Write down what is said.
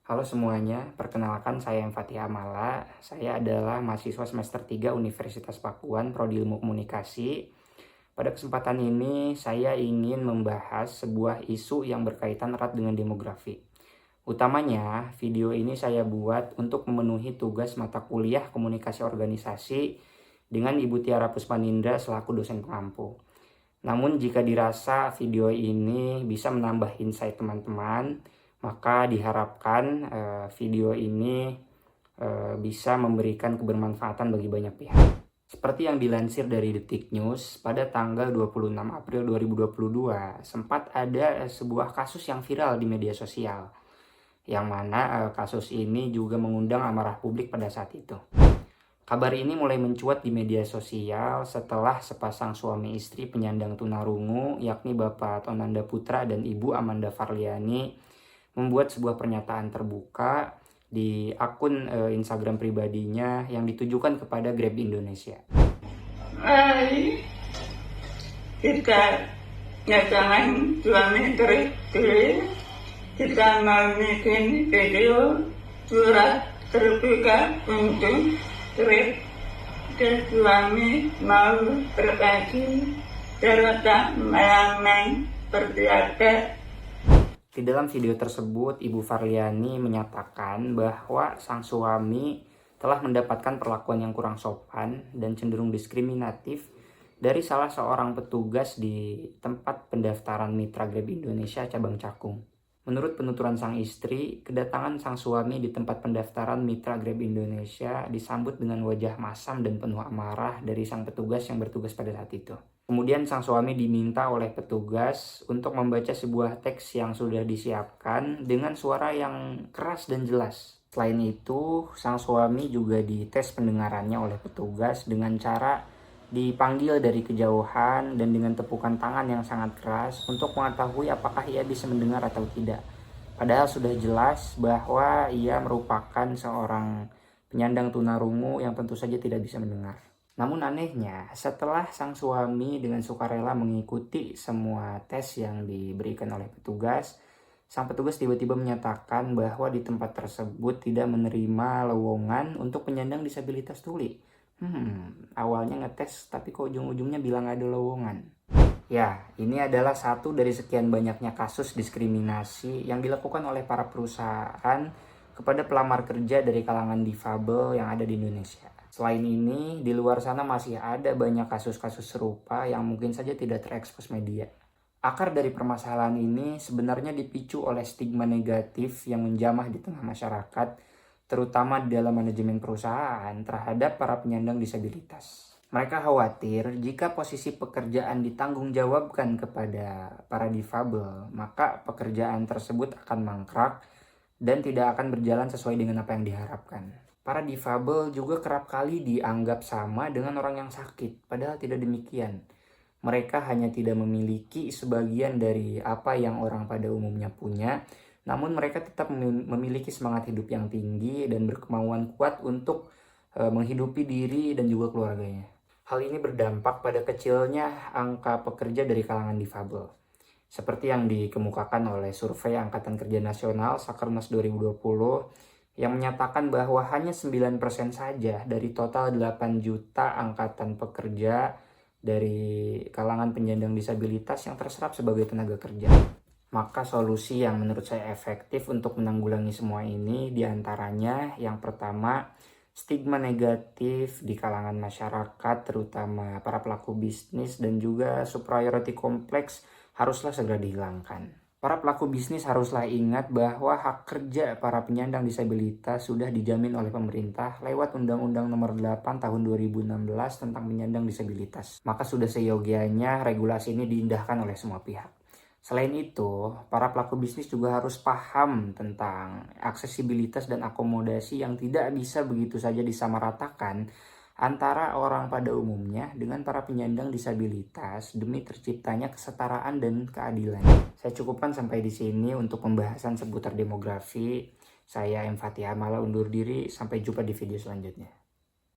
Halo semuanya, perkenalkan saya Fatih Amala. Saya adalah mahasiswa semester 3 Universitas Pakuan, Prodi Ilmu Komunikasi. Pada kesempatan ini, saya ingin membahas sebuah isu yang berkaitan erat dengan demografi. Utamanya, video ini saya buat untuk memenuhi tugas mata kuliah komunikasi organisasi dengan Ibu Tiara Puspanindra selaku dosen pengampu. Namun jika dirasa video ini bisa menambah insight teman-teman, maka diharapkan video ini bisa memberikan kebermanfaatan bagi banyak pihak. Seperti yang dilansir dari Detik News, pada tanggal 26 April 2022 sempat ada sebuah kasus yang viral di media sosial, yang mana kasus ini juga mengundang amarah publik pada saat itu. Kabar ini mulai mencuat di media sosial setelah sepasang suami istri penyandang tunarungu, yakni Bapak Tonanda Putra dan Ibu Amanda Farliani, membuat sebuah pernyataan terbuka di akun Instagram pribadinya yang ditujukan kepada Grab Indonesia. Hai, kita nyatangan suami istri, kita mau bikin video surat terbuka untuk Grab dan suami mau berbagi cerita malam berbiasa. Di dalam video tersebut, Ibu Farliani menyatakan bahwa sang suami telah mendapatkan perlakuan yang kurang sopan dan cenderung diskriminatif dari salah seorang petugas di tempat pendaftaran Mitra Grab Indonesia cabang Cakung. Menurut penuturan sang istri, kedatangan sang suami di tempat pendaftaran Mitra Grab Indonesia disambut dengan wajah masam dan penuh amarah dari sang petugas yang bertugas pada saat itu. Kemudian sang suami diminta oleh petugas untuk membaca sebuah teks yang sudah disiapkan dengan suara yang keras dan jelas. Selain itu, sang suami juga dites pendengarannya oleh petugas dengan cara dipanggil dari kejauhan dan dengan tepukan tangan yang sangat keras untuk mengetahui apakah ia bisa mendengar atau tidak. Padahal sudah jelas bahwa ia merupakan seorang penyandang tunarungu yang tentu saja tidak bisa mendengar. Namun anehnya, setelah sang suami dengan sukarela mengikuti semua tes yang diberikan oleh petugas, sang petugas tiba-tiba menyatakan bahwa di tempat tersebut tidak menerima lowongan untuk penyandang disabilitas tuli. Awalnya ngetes tapi kok ujung-ujungnya bilang ada lowongan. Ya, ini adalah satu dari sekian banyaknya kasus diskriminasi yang dilakukan oleh para perusahaan kepada pelamar kerja dari kalangan difabel yang ada di Indonesia. Selain ini, di luar sana masih ada banyak kasus-kasus serupa yang mungkin saja tidak terekspos media. Akar dari permasalahan ini sebenarnya dipicu oleh stigma negatif yang menjamah di tengah masyarakat, terutama di dalam manajemen perusahaan terhadap para penyandang disabilitas. Mereka khawatir jika posisi pekerjaan ditanggungjawabkan kepada para difabel, maka pekerjaan tersebut akan mangkrak dan tidak akan berjalan sesuai dengan apa yang diharapkan. Para difabel juga kerap kali dianggap sama dengan orang yang sakit, padahal tidak demikian. Mereka hanya tidak memiliki sebagian dari apa yang orang pada umumnya punya, namun mereka tetap memiliki semangat hidup yang tinggi dan berkemauan kuat untuk menghidupi diri dan juga keluarganya. Hal ini berdampak pada kecilnya angka pekerja dari kalangan difabel. Seperti yang dikemukakan oleh survei Angkatan Kerja Nasional Sakernas 2020 yang menyatakan bahwa hanya 9% saja dari total 8 juta angkatan pekerja dari kalangan penyandang disabilitas yang terserap sebagai tenaga kerja. Maka solusi yang menurut saya efektif untuk menanggulangi semua ini diantaranya yang pertama, stigma negatif di kalangan masyarakat terutama para pelaku bisnis dan juga superiority kompleks haruslah segera dihilangkan. Para pelaku bisnis haruslah ingat bahwa hak kerja para penyandang disabilitas sudah dijamin oleh pemerintah lewat Undang-Undang Nomor 8 Tahun 2016 tentang penyandang disabilitas. Maka sudah seyogianya regulasi ini diindahkan oleh semua pihak. Selain itu, para pelaku bisnis juga harus paham tentang aksesibilitas dan akomodasi yang tidak bisa begitu saja disamaratakan antara orang pada umumnya dengan para penyandang disabilitas demi terciptanya kesetaraan dan keadilan. Saya cukupkan sampai di sini untuk pembahasan seputar demografi. Saya Fatih Amala undur diri, sampai jumpa di video selanjutnya.